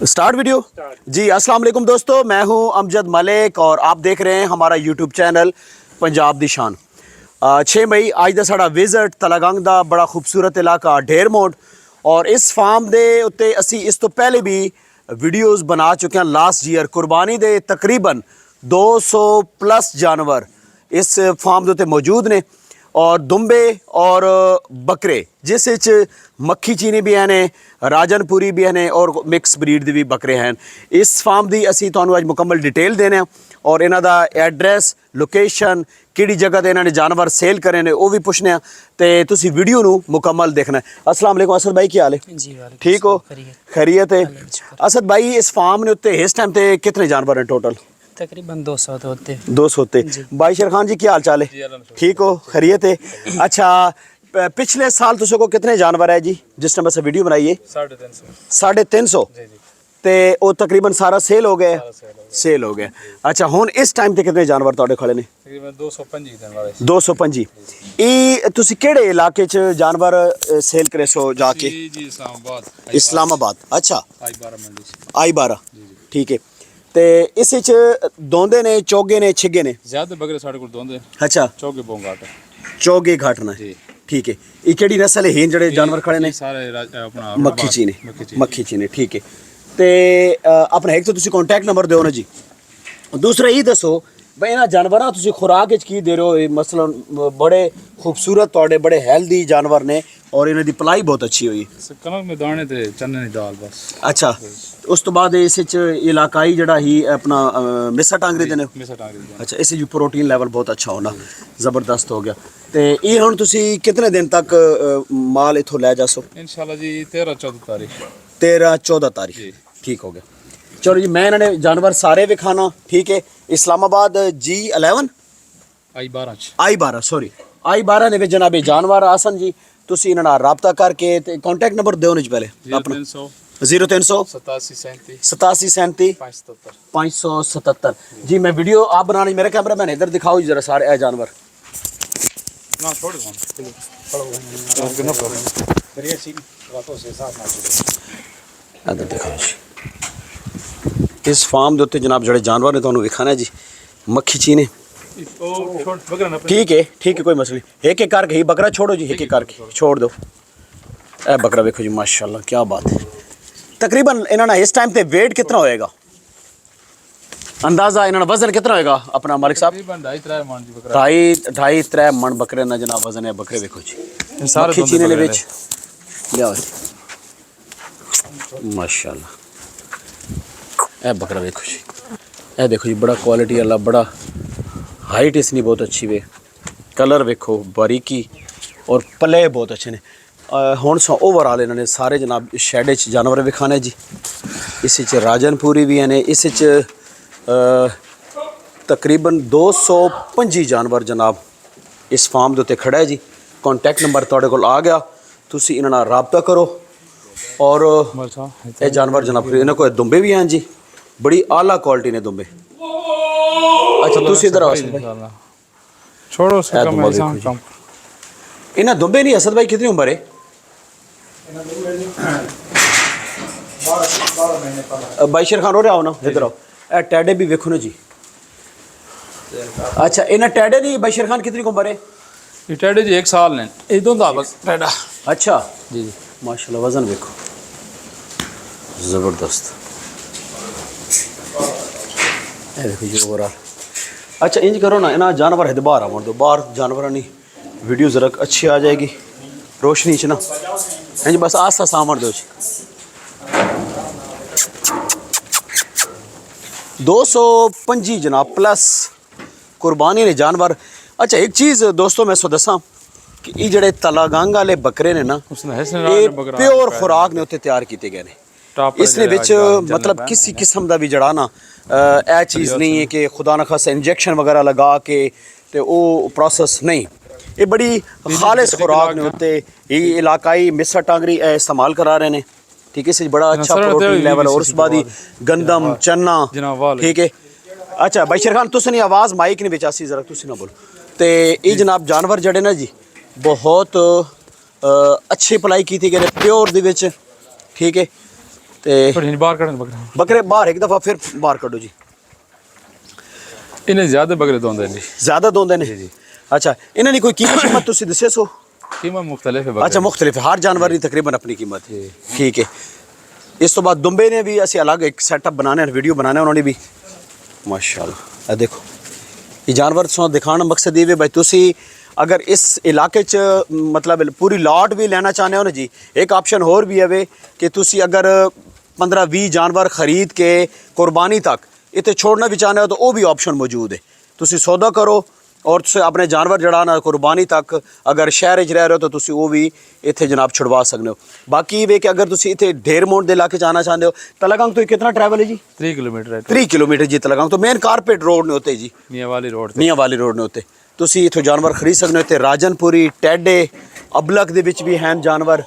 Start video जी। अस्सलाम वालेकुम दोस्तों, मैं हूं अमजद मलिक और आप देख रहे हैं हमारा यूट्यूब चैनल पंजाब दी शान। 6 मई अज का साड़ा विजिट तलागंग का बड़ा खूबसूरत इलाका ढेर मोड। और इस फार्म के उत्ते असी इस तो पहले भी वीडियोज़ बना चुके हैं। लास्ट ईयर कुर्बानी दे तकरीबन 200 प्लस जानवर इस फार्म के उत्ते मौजूद ने और दुंबे और बकरे जिस मक्खी चीनी भी हैं, राजनपुरी भी हैं और मिक्स ब्रीड के भी बकरे हैं। इस फार्म की असी तुहानू अज मुकम्मल डिटेल देने और इन्हां दा एड्रैस लोकेशन किहड़ी जगह ते इन्होंने जानवर सेल करे ने वो भी पुछने ते तुसी वीडियो नू मुकम्मल देखना है। अस्सलाम वालेकुम असद भाई, क्या हाल है? जी ठीक हो? खैरियत है? असद भाई, इस फार्म ने उत्ते इस टाइम ते कितने जानवर हैं टोटल? तकरीबन 200 होते। 200 होते। भाई शेर खान जी, क्या हाल चाल है? ठीक हो? खैरियत है? अच्छा, पिछले साल तुझे को कितने जानवर है जी जिस टाइम से वीडियो बनाई है? 350 ते वो तकरीबन सारा सेल हो गया? सेल हो गया। अच्छा, हुन इस टाइम ते कितने जानवर तुहाडे खड़े ने? तकरीबन 225 जानवर। 225। ई तुसी केड़े इलाके च जानवर सेल करे सो जाके? जी इस्लामाबाद। अच्छा, I12 मंडी से। I12, ठीक है। ते इस दोंदे ने, चोगे ने, छिगे ने? ज्यादा बकरे साढ़े को दोंदे। अच्छा, चौके बोंगाट। चोगे घाटना है, ठीक है। ये केड़ी नस्ल है जड़े जानवर खड़े ने? सारे अपना मक्खी चीनी। मक्खी चीनी, ठीक है। ते अपना एक तो तुसी कॉन्टैक्ट नंबर दो ना जी। दूसरा ये दसो भाई, इन्हां जानवरां तुसी खुराक की दे रहे हो? मसलन बड़े खूबसूरत तोड़े बड़े हेल्दी जानवर ने और इन्हां दी पलाई बहुत अच्छी हुई। कनक में दाने ते चने दी दाल बस। अच्छा, उस तो बाद इस इलाकाई जड़ा ही अपना मिसा टांगरी देने? मिसा टांगरी। अच्छा, इस प्रोटीन लेवल बहुत अच्छा होना, ज़बरदस्त हो गया। ते ये हुण तुसी कितने दिन तक माल इथों लै जासो? इंशाल्लाह जी 13-14 तारीख। 13-14 तारीख, ठीक हो गया। चलो जी, मैं इन्होंने जानवर सारे विखाना, ठीक है। Islamabad G11 I12 sorry I12 ने जनाब जानवर आसन जी। तुसी इन्हां नाल राबता करके ते कॉन्टैक्ट नंबर दो ने पहले अपना। 0300 87 37 577 जी। मैं वीडियो आप बनानी, मेरे कैमरा मैन इधर दिखाओ जरा सारे जानवर ना छोड़ दो। इधर दिखाओ जी। इस फार्म के उत्ते जनाब जड़े जानवर ने तुहानू विखाना जी। मक्खी चीने, ठीक है, ठीक है, कोई मसला नहीं। एक एक करके ही बकरा छोड़ो जी, एक एक करके छोड़ दो। ए बकरा देखो जी, माशाल्लाह, क्या बात है। तकरीबन इन्होंने इस टाइम पे वेट कितना होएगा अंदाजा? इन्होंने वजन कितना होएगा अपना मालिक साहब? तकरीबन 2.5-3 मन जी बकरा। 2.5-3 मन बकरे ना जनाब वजन है बकरे। देखो जी मक्खी चीने ने विच लियाओ जी, माशाल्लाह। ए बकरा देखो जी, ए देखो जी, बड़ा क्वालिटी वाला, बड़ा हाइट इसनी बहुत अच्छी वे, कलर वेखो, बारीकी और पले बहुत अच्छे ने। हुण सो ओवरऑल इन्होंने सारे जनाब शैड जानवर विखाने जी। इस राजनपुरी भी हैं, इस तकरीबन 225 जानवर जनाब इस फार्म के उत्ते खड़ा है जी। कॉन्टैक्ट नंबर तुहाडे कोल आ गया, तुसी इन्हां नाल राबता करो। और ये जानवर जनाब इन्हां कोल दुंबे भी हैं जी, बड़ी आला क्वालिटी ने दुंबे। अच्छा, तुसी इधर आओ छोड़ो उसका कम है कम। इन्हां दुंबे नहीं असद भाई कितनी उम्र है? 12 भाई शेर खान हो रहा हो ना, इधर आओ। ए टैडे भी वेखो ना जी। अच्छा, इन्हां टैडे नहीं भाई शेर खान कितनी उम्र है? ये टैडे जी 1 साल ने। ये दोंदा बस टैडा। अच्छा जी जी, माशाल्लाह, वजन देखो ज़बरदस्त। ए देखो जी ओवरऑल। अच्छा, इंज करो ना, इन्हें जानवर है बाहर आवन दो, बाहर जानवर नहीं वीडियो ज़रा अच्छी आ जाएगी रोशनी च ना। इंज बस आस्ता सामन दो जी। 225 जनाब प्लस कुर्बानी ने जानवर। अच्छा, एक चीज़ दोस्तों मैं सो दसा कि ये जड़े तलागंग वाले बकरे ने ना, ये प्योर खुराक ने उत्ते तैयार किए गए हैं। इसने विच मतलब किसी किस्म का भी जड़ा ना ए चीज़ नहीं है कि खुदा न खासा इंजैक्शन वगैरह लगा के तो वो प्रोसेस नहीं। ये बड़ी खालिस खुराक ने उत्ते ये इलाकाई मिसा टांगरी इस्तेमाल करा रहे हैं, ठीक है। इस बड़ा अच्छा प्रोटीन लेवल और उस बाद ही गंदम चना, ठीक है। अच्छा भाई शेर खान, तुसी नहीं आवाज़ माइक नहीं बेचासी जरा, तुसी ना बोलो। तो ये जनाब जानवर जड़े ना जी बहुत अच्छी पलाई की थी गए प्योर दे विच, ठीक है। ਤੇ थोड़ी बाहर करें बकरा ਬੱਕਰੇ ਬਾਹਰ ਇੱਕ ਦਫਾ ਫਿਰ ਬਾਹਰ ਕੱਢੋ ਜੀ। इन्हें ज्यादा बकरे दोंदे जी ਜ਼ਿਆਦਾ ਦੋਂਦੇ ਨੇ ਜੀ। ਅੱਛਾ ਇਹਨਾਂ ਦੀ ਕੋਈ ਕੀਮਤ ਤੁਸੀਂ ਦੱਸੇ ਸੋ? कीमत मुख्तलिफ है बकरे ਅੱਛਾ ਮੁxtਲਿਫ ਹੈ, ਹਰ ਜਾਨਵਰ ਦੀ ਤਕਰੀਬਨ ਆਪਣੀ ਕੀਮਤ ਹੈ। ਠੀਕ ਹੈ। ਇਸ ਤੋਂ ਬਾਅਦ ਦੁੰਬੇ ਨੇ ਵੀ ਅਸੀਂ ਅਲੱਗ ਇੱਕ ਸੈਟਅਪ ਬਣਾਣੇ ਹਨ, ਵੀਡੀਓ ਬਣਾਣੇ ਉਹਨਾਂ ਨੇ ਵੀ ਮਾਸ਼ਾਅੱਲਾ। ਇਹ ਦੇਖੋ ਇਹ ਜਾਨਵਰ ਤੁਹਾਨੂੰ ਦਿਖਾਉਣ ਦਾ ਮਕਸਦ ਇਹ ਹੈ ਭਾਈ ਤੁਸੀਂ ਅਗਰ ਇਸ ਇਲਾਕੇ 'ਚ ਮਤਲਬ ਪੂਰੀ ਲਾਟ ਵੀ ਲੈਣਾ ਚਾਹੁੰਦੇ ਹੋ ਨਾ ਜੀ, ਇੱਕ ਆਪਸ਼ਨ ਹੋਰ ਵੀ ਹੈ ਕਿ ਤੁਸੀਂ ਅਗਰ 15-20 ਜਾਨਵਰ ਖਰੀਦ ਕੇ ਕੁਰਬਾਨੀ ਤੱਕ ਇੱਥੇ ਛੋੜਨਾ ਵੀ ਚਾਹੁੰਦੇ ਹੋ ਤਾਂ ਉਹ ਵੀ ਆਪਸ਼ਨ ਮੌਜੂਦ ਹੈ। ਤੁਸੀਂ ਸੌਦਾ ਕਰੋ ਔਰ ਤੁਸੀਂ ਆਪਣੇ ਜਾਨਵਰ ਜਿਹੜਾ ਨਾ ਕੁਰਬਾਨੀ ਤੱਕ ਅਗਰ ਸ਼ਹਿਰ 'ਚ ਰਹਿ ਰਹੇ ਹੋ ਤਾਂ ਤੁਸੀਂ ਉਹ ਵੀ ਇੱਥੇ ਜਨਾਬ ਛੁਡਵਾ ਸਕਦੇ ਹੋ। ਬਾਕੀ ਇਹ ਕਿ ਅਗਰ ਤੁਸੀਂ ਇੱਥੇ ਢੇਰਮੋਂਡ ਦੇ ਇਲਾਕੇ 'ਚ ਆਉਣਾ ਚਾਹੁੰਦੇ ਹੋ, ਤਲਗੰਗ ਤੋਂ ਕਿੰਨਾ ਟਰੈਵਲ ਹੈ ਜੀ? 3 किलोमीटर है 3 ਕਿਲੋਮੀਟਰ ਜੀ ਤਲਗੰਗ ਤੋਂ। ਮੇਨ ਕਾਰਪੇਟ ਰੋਡ ਨੇ ਉੱਤੇ ਜੀ, मियाँ वाली रोड ਮੀਆਂ ਵਾਲੀ ਰੋਡ ਨੇ ਉੱਤੇ ਤੁਸੀਂ ਇੱਥੋਂ ਜਾਨਵਰ ਖਰੀਦ ਸਕਦੇ ਹੋ। ਇੱਥੇ ਰਾਜਨਪੁਰੀ, ਟੈਡੇ, ਅਬਲਕ ਦੇ ਵਿੱਚ ਵੀ ਹਨ ਜਾਨਵਰ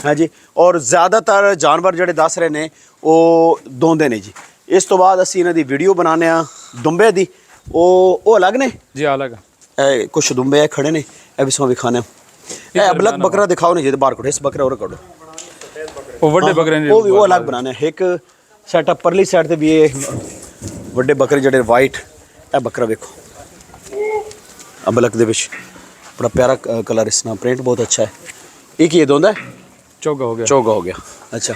ਹੈ ਜੀ। ਔਰ ਜ਼ਿਆਦਾਤਰ ਜਾਨਵਰ ਜਿਹੜੇ ਦੱਸ ਰਹੇ ਨੇ ਉਹ ਦੋਂਦੇ ਨੇ ਜੀ। ਇਸ ਤੋਂ ਬਾਅਦ ਅਸੀਂ ਇਹਨਾਂ ਦੀ ਵੀਡੀਓ ਬਣਾਉਂਦੇ ਹਾਂ ਦੁੰਬੇ ਦੀ। ਉਹ ਅਲੱਗ ਨੇ जी अलग ਇਹ ਕੁਛ ਦੁੰਬੇ ਖੜੇ ਨੇ, ਇਹ ਵੀ ਸੋ ਵਿਖਾਣੇ। ਇਹ ਅਬਲਕ ਬੱਕਰਾ ਦਿਖਾਓ ਨੇ ਜਿਹਦੇ ਬਾਹਰ ਕੱਢੋ, ਇਸ ਬੱਕਰਾ ਹੋਰ ਕੱਢੋ। वो बड़े बकरे ने ਉਹ ਵੀ ਉਹ ਅਲੱਗ ਬਣਾਣੇ। ਇੱਕ ਸੈਟਅਪ ਪਰਲੀ ਸਾਈਡ ਤੇ ਵੀ ਇਹ ਵੱਡੇ ਬੱਕਰੇ ਜਿਹੜੇ ਵਾਈਟ, ਇਹ ਬੱਕਰਾ ਵੇਖੋ ਅਬਲਕ ਦੇ ਵਿੱਚ ਬੜਾ ਪਿਆਰਾ ਕਲਰ, ਇਸ ਨਾਲ ਪ੍ਰਿੰਟ ਬਹੁਤ ਅੱਛਾ ਹੈ। ਇਹ ਕੀ ਦੋਂਦਾ? चौगा हो गया ਚੋਗਾ ਹੋ ਗਿਆ। ਅੱਛਾ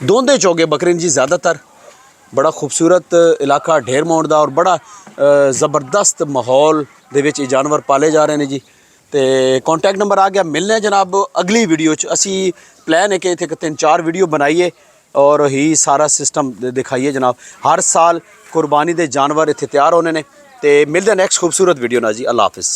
ਦੋਂਦੇ ਚੋਗੇ ਬੱਕਰੇ ਨੇ ਜੀ ਜ਼ਿਆਦਾਤਰ। ਬੜਾ ਖੂਬਸੂਰਤ ਇਲਾਕਾ ਢੇਰਮੋਂਡ ਦਾ ਔਰ ਬੜਾ ਜ਼ਬਰਦਸਤ ਮਾਹੌਲ ਦੇ ਵਿੱਚ ਇਹ ਜਾਨਵਰ ਪਾਲੇ ਜਾ ਰਹੇ ਨੇ ਜੀ। ਤੇ ਕੰਟੈਕਟ ਨੰਬਰ ਆ ਗਿਆ। ਮਿਲਨੇ ਆ ਜਨਾਬ ਅਗਲੀ ਵੀਡੀਓ 'ਚ। ਅਸੀਂ ਪਲਾਨ ਹੈ ਕਿ ਇੱਥੇ 3-4 ਵੀਡੀਓ ਬਣਾਈਏ ਔਰ ਹੀ ਸਾਰਾ ਸਿਸਟਮ ਦਿਖਾਈਏ ਜਨਾਬ। ਹਰ ਸਾਲ ਕੁਰਬਾਨੀ ਦੇ ਜਾਨਵਰ ਇੱਥੇ ਤਿਆਰ ਹੋਣੇ ਨੇ। ਤੇ ਮਿਲਦੇ ਨੈਕਸਟ ਖੂਬਸੂਰਤ ਵੀਡੀਓ ਨਾਲ ਜੀ। ਅੱਲਾ ਹਾਫਿਜ਼।